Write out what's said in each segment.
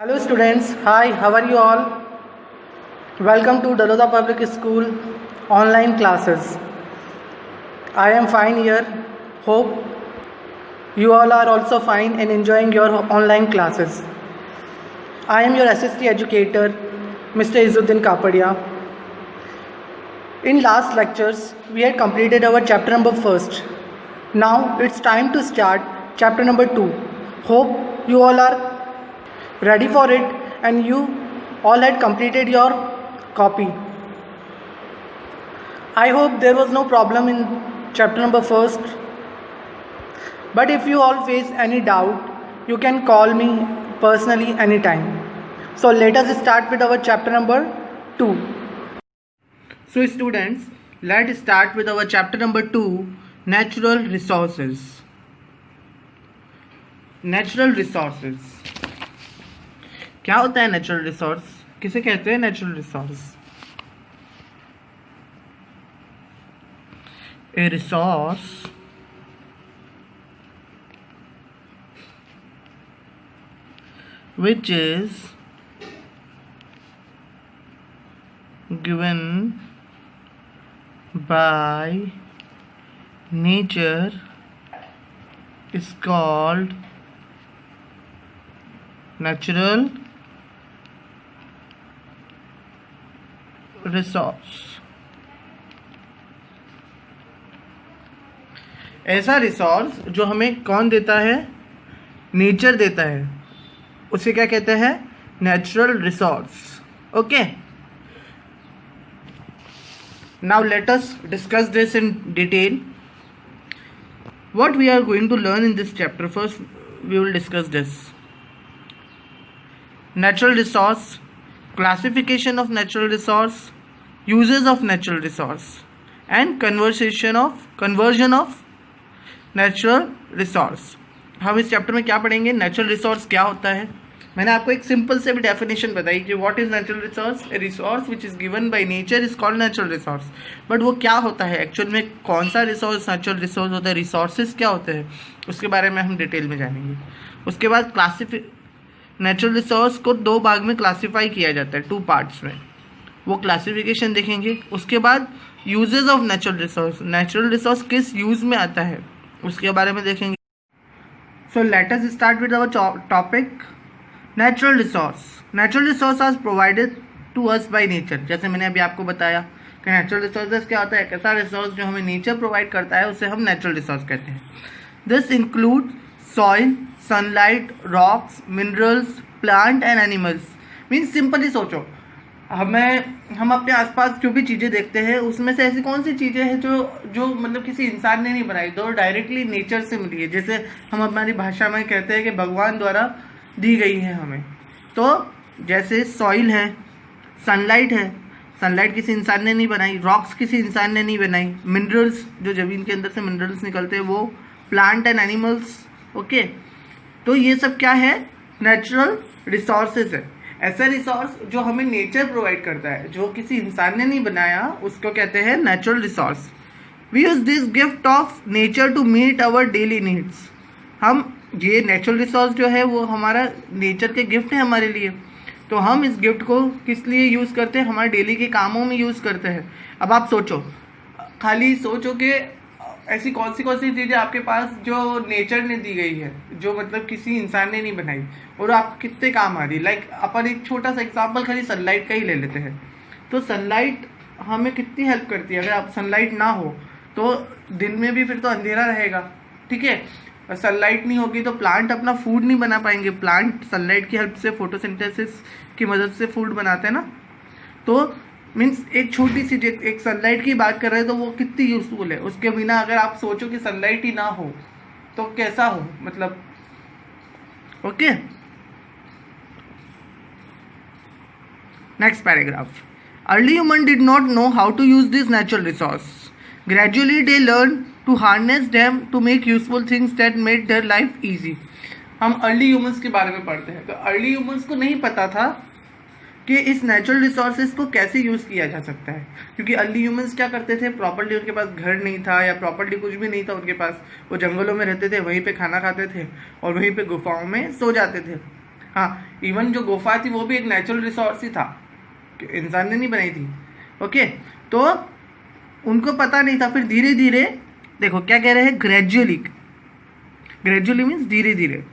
Hello students, hi, how are you all? Welcome to Daloda Public School online classes. I am fine here. Hope you all are also fine and enjoying your online classes. I am your SST educator, Mr. Izzuddin Kapadia. In last lectures, we had completed our chapter number 1st. Now it's time to start chapter number 2. Hope you all are ready for it and you all had completed your copy. I hope there was no problem in chapter number 1st. But if you all face any doubt, you can call me personally anytime. So let us start with our chapter number 2. So students, let's start with our chapter number 2, natural resources. Natural resources. क्या होता है natural resource? किसे कहते हैं natural resource? A resource which is given by nature is called natural resource. ऐसा resource जो हमें कौन देता है? नेचर देता है, उसे क्या कहते हैं? Natural resource. Okay, now let us discuss this in detail. What we are going to learn in this chapter. First we will discuss this natural resource, classification of natural resource, uses of natural resource and conversion of natural resource. हम इस chapter में क्या पढ़ेंगे? Natural resource क्या होता है. मैंने आपको एक सिंपल से भी डेफिनेशन बताई कि what is natural resource. A resource which is given by nature is called natural resource. But वो क्या होता है एक्चुअल में? कौन सा रिसोर्स नेचुरल रिसोर्स होता है? रिसोर्सेज क्या होते हैं उसके बारे में हम डिटेल में जानेंगे. उसके बाद नेचुरल रिसोर्स को 2 भाग में क्लासीफाई किया जाता है, 2 पार्ट्स में. वो क्लासिफिकेशन देखेंगे. उसके बाद uses of natural resource, natural resource किस यूज में आता है उसके बारे में देखेंगे. So let us start with our topic natural resource. Natural resource are provided to us by nature. जैसे मैंने अभी आपको बताया कि नेचुरल रिसोर्सेज क्या होता है. ऐसा रिसोर्स जो हमें नेचर प्रोवाइड करता है उसे हम नेचुरल रिसोर्स कहते हैं. This include soil, sunlight, rocks, minerals, plant and animals. Means simply सोचो, हम अपने आसपास जो भी चीज़ें देखते हैं उसमें से ऐसी कौन सी चीज़ें हैं जो मतलब किसी इंसान ने नहीं बनाई, तो डायरेक्टली नेचर से मिली है. जैसे हम हमारी भाषा में कहते हैं कि भगवान द्वारा दी गई है हमें. तो जैसे सॉइल है, सनलाइट है, सनलाइट किसी इंसान ने नहीं बनाई. रॉक्स किसी इंसान ने नहीं बनाई. मिनरल्स, जो ज़मीन के अंदर से मिनरल्स निकलते हैं वो. Plant and animals. ओके, तो ये सब क्या है? नेचुरल रिसोर्सेज है. ऐसा रिसोर्स जो हमें नेचर प्रोवाइड करता है, जो किसी इंसान ने नहीं बनाया, उसको कहते हैं natural resource. We use this gift of nature to meet our daily needs. हम ये नेचुरल रिसोर्स जो है वो हमारा नेचर के गिफ्ट है हमारे लिए. तो हम इस गिफ्ट को किस लिए यूज़ करते हैं? हमारे डेली के कामों में यूज़ करते हैं. अब आप सोचो, खाली सोचो कि ऐसी कौन सी चीज़ें आपके पास जो नेचर ने दी गई है, जो मतलब किसी इंसान ने नहीं बनाई और आप कितने काम आ रही. लाइक अपन एक छोटा सा एग्जांपल खाली सनलाइट का ही ले लेते हैं. तो सनलाइट हमें कितनी हेल्प करती है. अगर आप सनलाइट ना हो तो दिन में भी फिर तो अंधेरा रहेगा. ठीक है, और सनलाइट नहीं होगी तो प्लांट अपना फूड नहीं बना पाएंगे. प्लांट सनलाइट की हेल्प से, फोटोसिंथेसिस की मदद से फूड बनाते हैं ना. तो मीन्स एक छोटी सी एक सनलाइट की बात कर रहे हैं तो वो कितनी यूजफुल है. उसके बिना अगर आप सोचो कि सनलाइट ही ना हो तो कैसा हो, मतलब. Okay, next paragraph. Early human did not know how to use this natural resource. Gradually they learn to harness them to make useful things that made their life easy. हम अर्ली ह्यूमंस के बारे में पढ़ते हैं. तो early humans को नहीं पता था कि इस नेचुरल रिसोर्सेज को कैसे यूज़ किया जा सकता है, क्योंकि अर्ली ह्यूमंस क्या करते थे? प्रॉपर्ली उनके पास घर नहीं था या प्रॉपर्ली कुछ भी नहीं था उनके पास. वो जंगलों में रहते थे, वहीं पे खाना खाते थे और वहीं पे गुफाओं में सो जाते थे. हाँ, इवन जो गुफा थी वो भी एक नेचुरल रिसोर्स ही था, इंसान ने नहीं बनाई थी। ओके, तो उनको पता नहीं था। फिर धीरे धीरे देखो क्या कह रहे हैं, ग्रेजुअली मीन्स धीरे धीरे,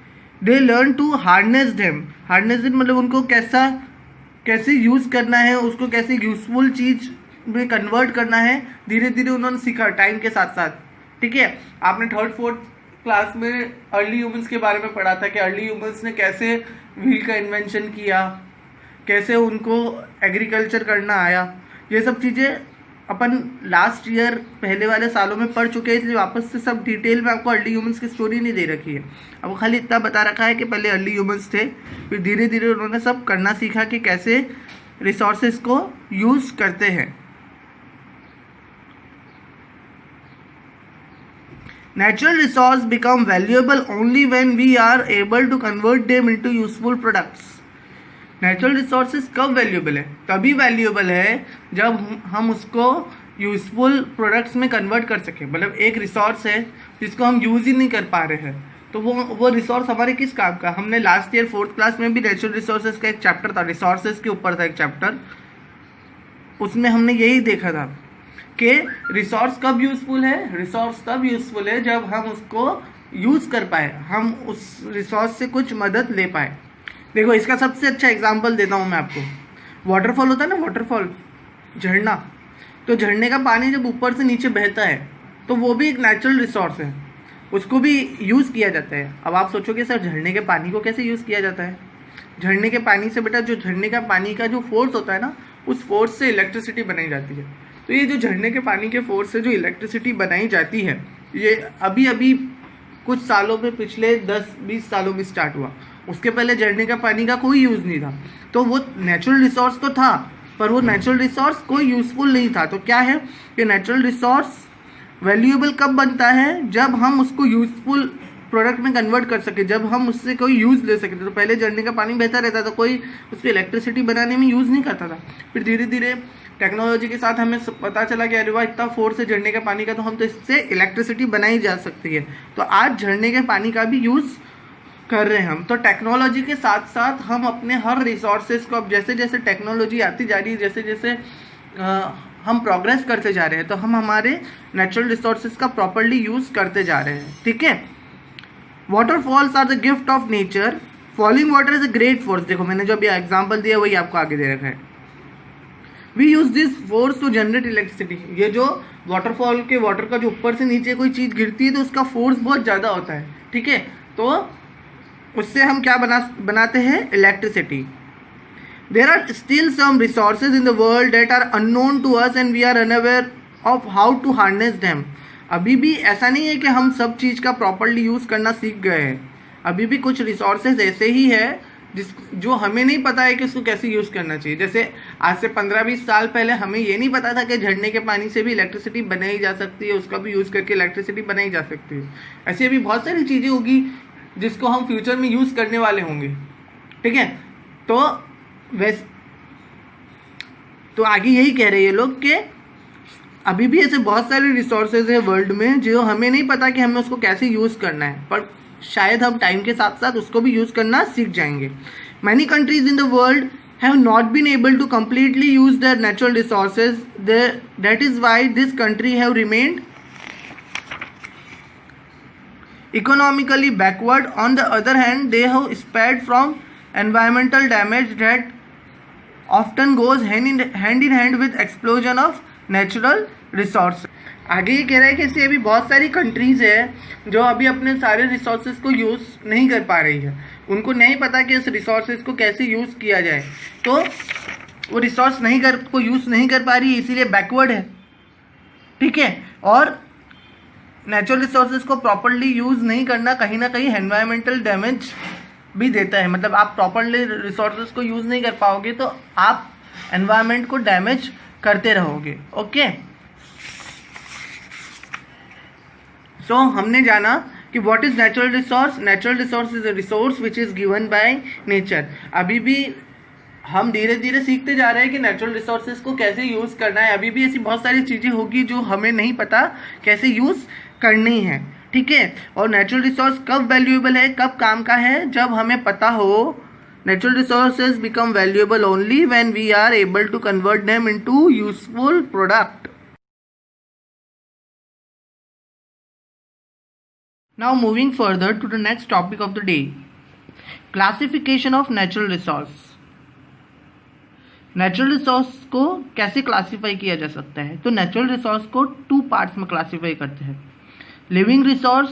they learn to harness them. Harness them मतलब उनको कैसे यूज़ करना है, उसको कैसे यूजफुल चीज़ में कन्वर्ट करना है, धीरे धीरे उन्होंने सीखा टाइम के साथ साथ। ठीक है, आपने 3rd 4th क्लास में अर्ली ह्यूमंस के बारे में पढ़ा था कि अर्ली ह्यूमंस ने कैसे व्हील का इन्वेंशन किया, कैसे उनको एग्रीकल्चर करना आया। ये सब चीज़ें अपन लास्ट ईयर पहले वाले सालों में पढ़ चुके हैं, इसलिए वापस से सब डिटेल में आपको अर्ली ह्यूमंस की स्टोरी नहीं दे रखी है। अब खाली इतना बता रखा है कि पहले अर्ली ह्यूमंस थे, फिर धीरे धीरे उन्होंने सब करना सीखा कि कैसे रिसोर्सेज को यूज़ करते हैं। Natural resources become valuable only when we are able to convert them into useful products. Natural resources कब valuable है? तभी valuable है जब हम उसको यूजफुल प्रोडक्ट्स में कन्वर्ट कर सकें। मतलब एक रिसोर्स है जिसको हम यूज़ ही नहीं कर पा रहे हैं, तो वो रिसोर्स हमारे किस काम का। हमने लास्ट ईयर 4th क्लास में भी नेचुरल रिसोर्सेज का एक चैप्टर था, रिसोर्सेज के ऊपर था एक चैप्टर, उसमें हमने यही देखा था कि रिसोर्स कब यूज़फुल है। रिसोर्स तब यूज़फुल है जब हम उसको यूज़ कर पाए, हम उस रिसोर्स से कुछ मदद ले पाए। देखो इसका सबसे अच्छा एग्जांपल देता हूँ मैं आपको। वाटरफॉल होता है ना, वाटरफॉल, झरना, तो झरने का पानी जब ऊपर से नीचे बहता है तो वो भी एक नेचुरल रिसोर्स है, उसको भी यूज़ किया जाता है। अब आप सोचोगे सर झरने के पानी को कैसे यूज़ किया जाता है। झरने के पानी से बेटा, जो झरने का पानी का जो फोर्स होता है ना, उस फोर्स से इलेक्ट्रिसिटी बनाई जाती है। तो ये जो झरने के पानी के फोर्स से जो इलेक्ट्रिसिटी बनाई जाती है, ये अभी अभी कुछ सालों में, पिछले 10-20 सालों में स्टार्ट हुआ। उसके पहले झरने का पानी का कोई यूज़ नहीं था। तो वो नेचुरल रिसोर्स तो था, पर वो नेचुरल रिसोर्स कोई यूज़फुल नहीं था। तो क्या है कि नेचुरल रिसोर्स वैल्यूएबल कब बनता है, जब हम उसको यूज़फुल प्रोडक्ट में कन्वर्ट कर सके, जब हम उससे कोई यूज़ ले सके। तो पहले झरने का पानी बहता रहता था, कोई उसको इलेक्ट्रिसिटी बनाने में यूज़ नहीं करता था। फिर धीरे धीरे टेक्नोलॉजी के साथ हमें पता चला कि अरे वाह, इतना फोर्स है झरने के पानी का, तो हम तो इससे इलेक्ट्रिसिटी बनाई जा सकती है। तो आज झरने के पानी का भी यूज़ कर रहे हैं हम। तो टेक्नोलॉजी के साथ साथ हम अपने हर रिसोर्सेज को, अब जैसे जैसे टेक्नोलॉजी आती जा रही है, जैसे जैसे हम प्रोग्रेस करते जा रहे हैं, तो हम हमारे नेचुरल रिसोर्सेज का प्रॉपरली यूज़ करते जा रहे हैं। ठीक है, waterfalls are the gift of nature, falling water is a great force. देखो मैंने जो अभी एग्जाम्पल दिया वही आपको आगे दे रखा है। We use this force to generate electricity. ये जो वाटरफॉल के वाटर का जो ऊपर से नीचे कोई चीज़ गिरती है तो उसका फोर्स बहुत ज़्यादा होता है। ठीक है, तो उससे हम क्या बनाते हैं, electricity. There are still some resources in the world that are unknown to us and we are unaware of how to harness them. अभी भी ऐसा नहीं है कि हम सब चीज़ का प्रॉपरली यूज़ करना सीख गए हैं। अभी भी कुछ रिसोर्सेज ऐसे ही है जो हमें नहीं पता है कि उसको कैसे यूज़ करना चाहिए। जैसे आज से 15-20 साल पहले हमें ये नहीं पता था कि झरने के पानी से भी इलेक्ट्रिसिटी बनाई जा सकती है, उसका भी यूज़ करके इलेक्ट्रिसिटी बनाई जा सकती है। ऐसी अभी बहुत सारी चीज़ें होगी जिसको हम फ्यूचर में यूज़ करने वाले होंगे। ठीक है, तो आगे यही कह रहे हैं लोग कि अभी भी ऐसे बहुत सारे रिसोर्सेज है वर्ल्ड में जो हमें नहीं पता कि हमें उसको कैसे यूज़ करना है, पर शायद हम टाइम के साथ साथ उसको भी यूज़ करना सीख जाएंगे। Many countries in the world have not been able to completely use their natural resources, that is why this country have remained economically backward. On the other hand, they have spared from environmental damage that often goes hand in hand with explosion of natural resources. आगे ये कह रहा है कि ऐसी अभी बहुत सारी कंट्रीज़ है जो अभी अपने सारे रिसोर्सेज को यूज़ नहीं कर पा रही है। उनको नहीं पता कि इस रिसोर्सेज को कैसे यूज़ किया जाए, तो वो रिसोर्स को यूज़ नहीं कर पा रही है, इसीलिए बैकवर्ड है। ठीक है, और नेचुरल रिसोर्सेज को प्रॉपरली यूज़ नहीं करना कहीं ना कहीं एनवायरमेंटल डैमेज भी देता है। मतलब आप प्रॉपरली रिसोर्सेज को यूज़ नहीं कर पाओगे तो आप एनवायरमेंट को डैमेज करते रहोगे। ओके, सो हमने जाना कि what is natural resource. Natural resource is a resource which is given by nature. अभी भी हम धीरे धीरे सीखते जा रहे हैं कि नेचुरल रिसोर्सेज को कैसे यूज़ करना है। अभी भी ऐसी बहुत सारी चीज़ें होगी जो हमें नहीं पता कैसे यूज़ करनी है। ठीक है, और नेचुरल रिसोर्स कब वैल्यूएबल है, कब काम का है, जब हमें पता हो Natural resources become valuable only when we are able to convert them into useful product. Now moving further to the next topic of the day, classification of natural resource. Natural resource को कैसे classify किया जा सकता है? तो natural resource को 2 parts में classify करते हैं, living resource,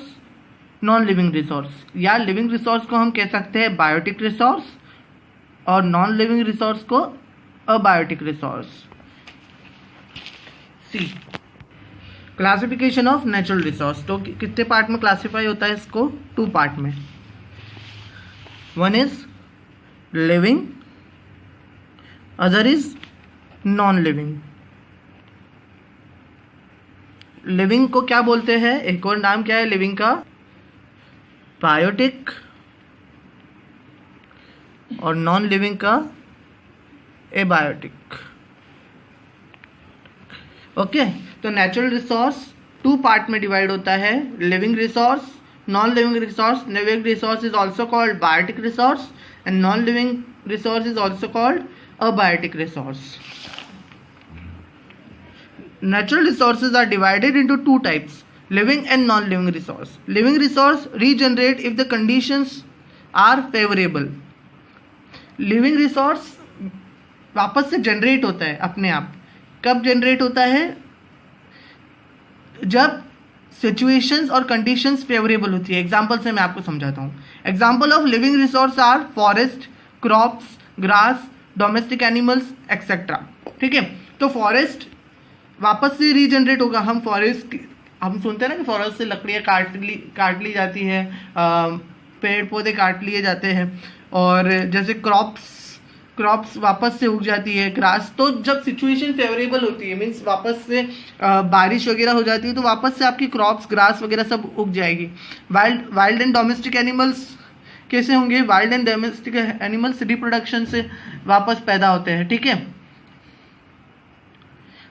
non living resource, या लिविंग रिसोर्स को हम कह सकते हैं बायोटिक रिसोर्स और नॉन लिविंग रिसोर्स को abiotic resource. See classification of natural resource. तो कितने पार्ट में क्लासीफाई होता है इसको? 2 पार्ट में. One is living, other is non living. Living को क्या बोलते हैं? एक और नाम क्या है लिविंग का? बायोटिक. और नॉन लिविंग का एबायोटिक. ओके, तो नेचुरल रिसोर्स 2 पार्ट में डिवाइड होता है, living resource, non living resource. Living resource is also called biotic resource and non living resource is also called abiotic resource. Natural resources are divided into 2 types, living and non-living resource. Living resource regenerate if the conditions are favorable. Living resource वापस से generate होता है अपने आप. कब generate होता है? जब सिचुएशंस और कंडीशंस फेवरेबल होती है. एग्जाम्पल से मैं आपको समझाता हूँ. Example of living resource are forest, crops, grass, domestic animals etcetera. ठीक है, तो फॉरेस्ट वापस से रीजनरेट होगा. हम सुनते हैं ना कि फॉरेस्ट से लकड़ियाँ काट ली जाती है, पेड़ पौधे काट लिए जाते हैं, और जैसे क्रॉप्स वापस से उग जाती है. ग्रास, तो जब सिचुएशन फेवरेबल होती है, मीन्स वापस से बारिश वगैरह हो जाती है, तो वापस से आपकी क्रॉप्स, ग्रास वगैरह सब उग जाएगी. वाइल्ड एंड डोमेस्टिक एनिमल्स कैसे होंगे? Wild and domestic animals reproduction से वापस पैदा होते हैं. ठीक है,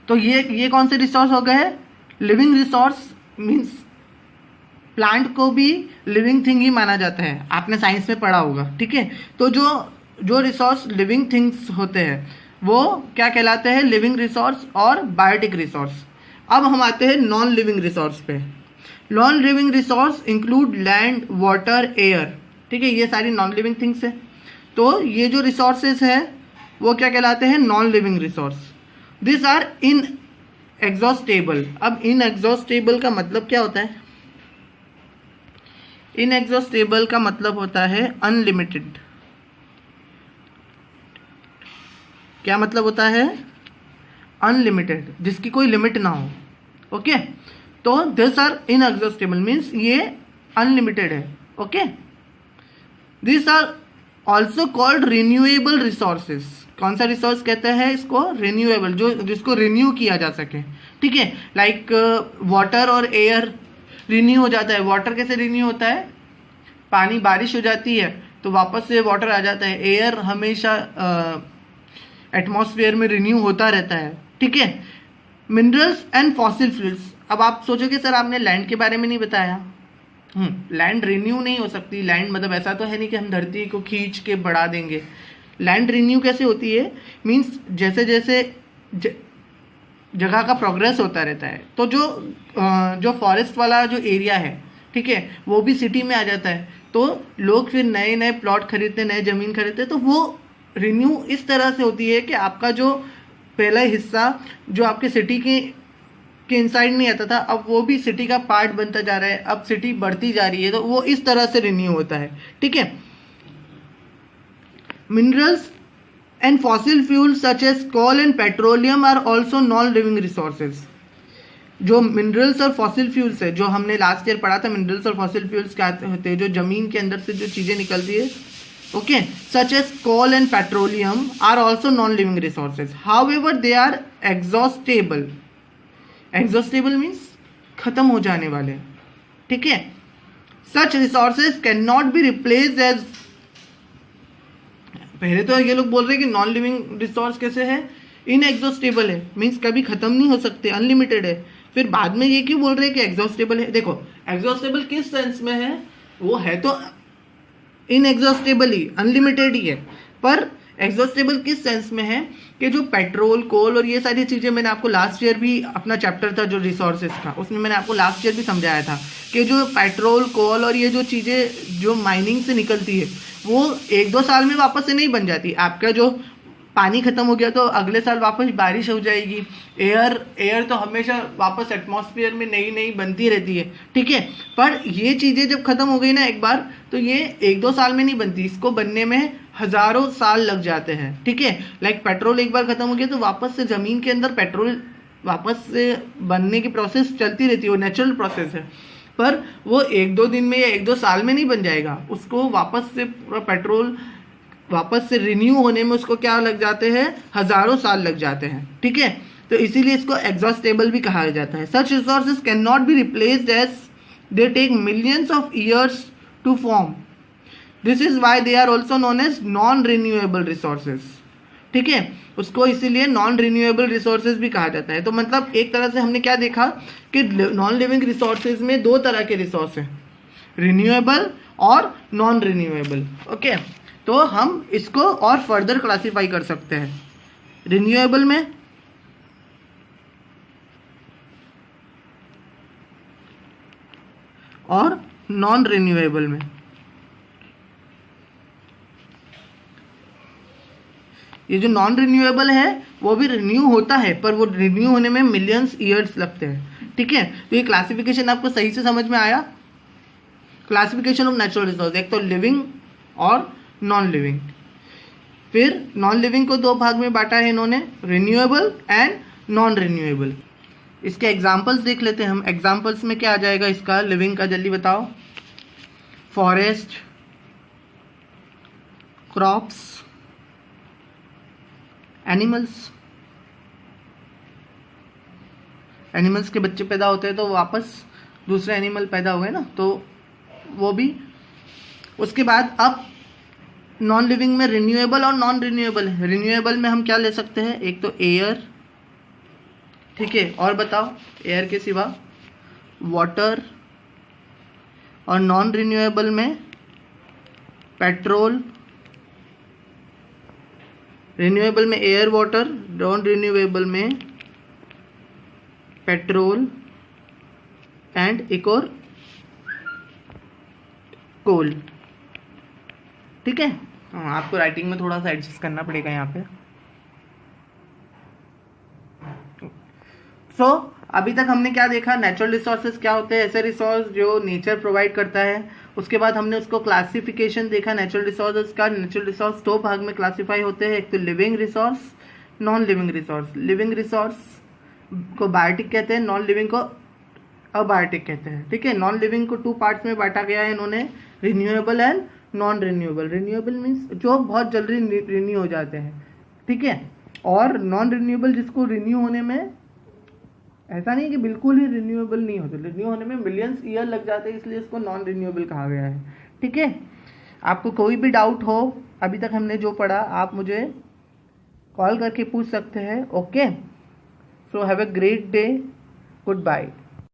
तो ये कौन से रिसोर्स हो गए? Living resource. मींस प्लांट को भी लिविंग थिंग ही माना जाता है, आपने साइंस में पढ़ा होगा. ठीक है, तो जो रिसोर्स लिविंग थिंग्स होते हैं वो क्या कहलाते हैं? लिविंग रिसोर्स और बायोटिक रिसोर्स. अब हम आते हैं नॉन लिविंग रिसोर्स पे. Non living resource include land, water, air. ठीक है, ये सारी नॉन लिविंग थिंग्स है. तो ये जो रिसोर्सेज है वो क्या कहलाते हैं? Non living resource. This are inexhaustible. अब इन एग्जॉस्टेबल का मतलब क्या होता है? इन एग्जॉस्टेबल का मतलब होता है अनलिमिटेड. क्या मतलब होता है? अनलिमिटेड, जिसकी कोई लिमिट ना हो. ओके, तो this are inexhaustible means ये अनलिमिटेड है. Okay, this are also called renewable resources. कौन सा रिसोर्स कहते हैं इसको? रिन्यूएबल, जिसको रिन्यू किया जा सके. ठीक है, लाइक वाटर और एयर रिन्यू हो जाता है. वाटर कैसे रिन्यू होता है? पानी, बारिश हो जाती है तो वापस से वाटर आ जाता है. एयर हमेशा एटमॉस्फेयर में रिन्यू होता रहता है. ठीक है, मिनरल्स एंड फॉसिल फ्यूल्स. अब आप सोचोगे सर आपने लैंड के बारे में नहीं बताया. लैंड रिन्यू नहीं हो सकती. लैंड मतलब ऐसा तो है नहीं कि हम धरती को खींच के बढ़ा देंगे. लैंड रिन्यू कैसे होती है? मीन्स जैसे जैसे जगह का प्रोग्रेस होता रहता है, तो जो फॉरेस्ट वाला जो एरिया है, ठीक है, वो भी सिटी में आ जाता है. तो लोग फिर नए नए प्लॉट खरीदते, नए ज़मीन खरीदते. तो वो रिन्यू इस तरह से होती है कि आपका जो पहला हिस्सा जो आपके सिटी के इनसाइड नहीं आता था, अब वो भी सिटी का पार्ट बनता जा रहा है. अब सिटी बढ़ती जा रही है, तो वो इस तरह से रिन्यू होता है. ठीक है, minerals and fossil fuels such as coal and petroleum are also non living resources. जो मिनरल्स और फॉसिल फ्यूल्स है, जो हमने लास्ट ईयर पढ़ा था, मिनरल्स और फॉसिल फ्यूल्स क्या होते हैं? जो जमीन के अंदर से जो चीज़ें निकलती है. Okay, such as coal and petroleum are also non living resources. However they are exhaustible. Exhaustible means खत्म हो जाने वाले. ठीक है, such resources can not be replaced as. पहले तो ये लोग बोल रहे हैं कि नॉन लिविंग रिसोर्स कैसे है? इनएग्जॉस्टेबल है, मीन्स कभी खत्म नहीं हो सकते, अनलिमिटेड है. फिर बाद में ये क्यों बोल रहे हैं कि एग्जॉस्टेबल है? देखो, एग्जॉस्टेबल किस सेंस में है? वो है तो इनएग्जॉस्टेबल ही, अनलिमिटेड ही है। पर एग्जॉस्टेबल किस सेंस में है कि जो पेट्रोल, कोल और ये सारी चीज़ें, मैंने आपको लास्ट ईयर भी अपना चैप्टर था जो रिसोर्सेज का, उसमें मैंने आपको लास्ट ईयर भी समझाया था कि जो पेट्रोल, कोल और ये जो चीज़ें जो माइनिंग से निकलती है वो 1-2 साल में वापस से नहीं बन जाती। आपका जो पानी खत्म हो गया तो अगले साल वापस बारिश हो जाएगी। एयर तो हमेशा वापस एटमॉस्फेयर में नई नई बनती रहती है, ठीक है। पर ये चीज़ें जब खत्म हो गई ना एक बार, तो ये 1-2 साल में नहीं बनती, इसको बनने में हज़ारों साल लग जाते हैं, ठीक है। लाइक पेट्रोल एक बार खत्म हो गया तो वापस से ज़मीन के अंदर पेट्रोल वापस से बनने की प्रोसेस चलती रहती है, वो नेचुरल प्रोसेस है। पर वो 1-2 दिन में या 1-2 साल में नहीं बन जाएगा, उसको वापस से पूरा पेट्रोल वापस से रिन्यू होने में उसको क्या लग जाते हैं, हज़ारों साल लग जाते हैं, ठीक है। तो इसीलिए इसको एग्जॉस्टेबल भी कहा जाता है। Such resources can not be replaced as they take millions of years to form. This is why they are also known as non renewable resources, ठीक है। उसको इसीलिए नॉन रिन्यूएबल रिसोर्सेज भी कहा जाता है। तो मतलब एक तरह से हमने क्या देखा कि नॉन लिविंग रिसोर्सेज में 2 तरह के रिसोर्स हैं, रिन्यूएबल और नॉन रिन्यूएबल, ओके। तो हम इसको और फर्दर क्लासीफाई कर सकते हैं, रिन्यूएबल में और नॉन रिन्यूएबल में। ये जो नॉन रिन्यूएबल है वो भी रिन्यू होता है, पर वो रिन्यू होने में मिलियंस ईयर्स लगते हैं, ठीक है। तो ये क्लासिफिकेशन आपको सही से समझ में आया। क्लासिफिकेशन ऑफ नेचुरल रिसोर्स, एक तो लिविंग और नॉन लिविंग। फिर नॉन लिविंग को 2 भाग में बांटा है इन्होंने, रिन्यूएबल एंड नॉन रिन्यूएबल। इसके एग्जांपल्स देख लेते हैं हम। एग्जांपल्स में क्या आ जाएगा इसका, लिविंग का, जल्दी बताओ। Forest, crops, animals. एनिमल्स के बच्चे पैदा होते हैं तो वापस दूसरे एनिमल पैदा हुए ना, तो वो भी। उसके बाद अब नॉन लिविंग में रिन्यूएबल और नॉन रिन्यूएबल है। रिन्यूएबल में हम क्या ले सकते हैं, एक तो एयर, ठीक है, और बताओ एयर के सिवा वाटर, और नॉन रिन्यूएबल में पेट्रोल। रिन्यूएबल में एयर, वाटर, नॉन रिन्यूएबल में पेट्रोल एंड एक और कोल, ठीक है। आपको राइटिंग में थोड़ा सा एडजस्ट करना पड़ेगा यहाँ पे। सो अभी तक हमने क्या देखा, नेचुरल रिसोर्सेज क्या होते हैं, ऐसे रिसोर्स जो नेचर प्रोवाइड करता है। उसके बाद हमने उसको क्लासिफिकेशन देखा नेचुरल रिसोर्सेज का। नेचुरल रिसोर्स 2 भाग में क्लासीफाई होते हैं, एक तो living resource, non living resource. Living resource को बायोटिक कहते हैं, नॉन लिविंग को अबायोटिक कहते हैं, ठीक है। नॉन लिविंग को 2 पार्ट्स में बांटा गया है इन्होंने, renewable and non renewable. Renewable means जो बहुत जल्दी रिन्यू हो जाते हैं, ठीक है। और नॉन रिन्यूएबल जिसको रिन्यू होने में, ऐसा नहीं कि बिल्कुल ही रिन्यूएबल नहीं होते, रिन्यू होने में मिलियंस ईयर लग जाते हैं, इसलिए इसको नॉन रिन्यूएबल कहा गया है, ठीक है। आपको कोई भी डाउट हो अभी तक हमने जो पढ़ा, आप मुझे कॉल करके पूछ सकते हैं, okay. So have a great day, good bye.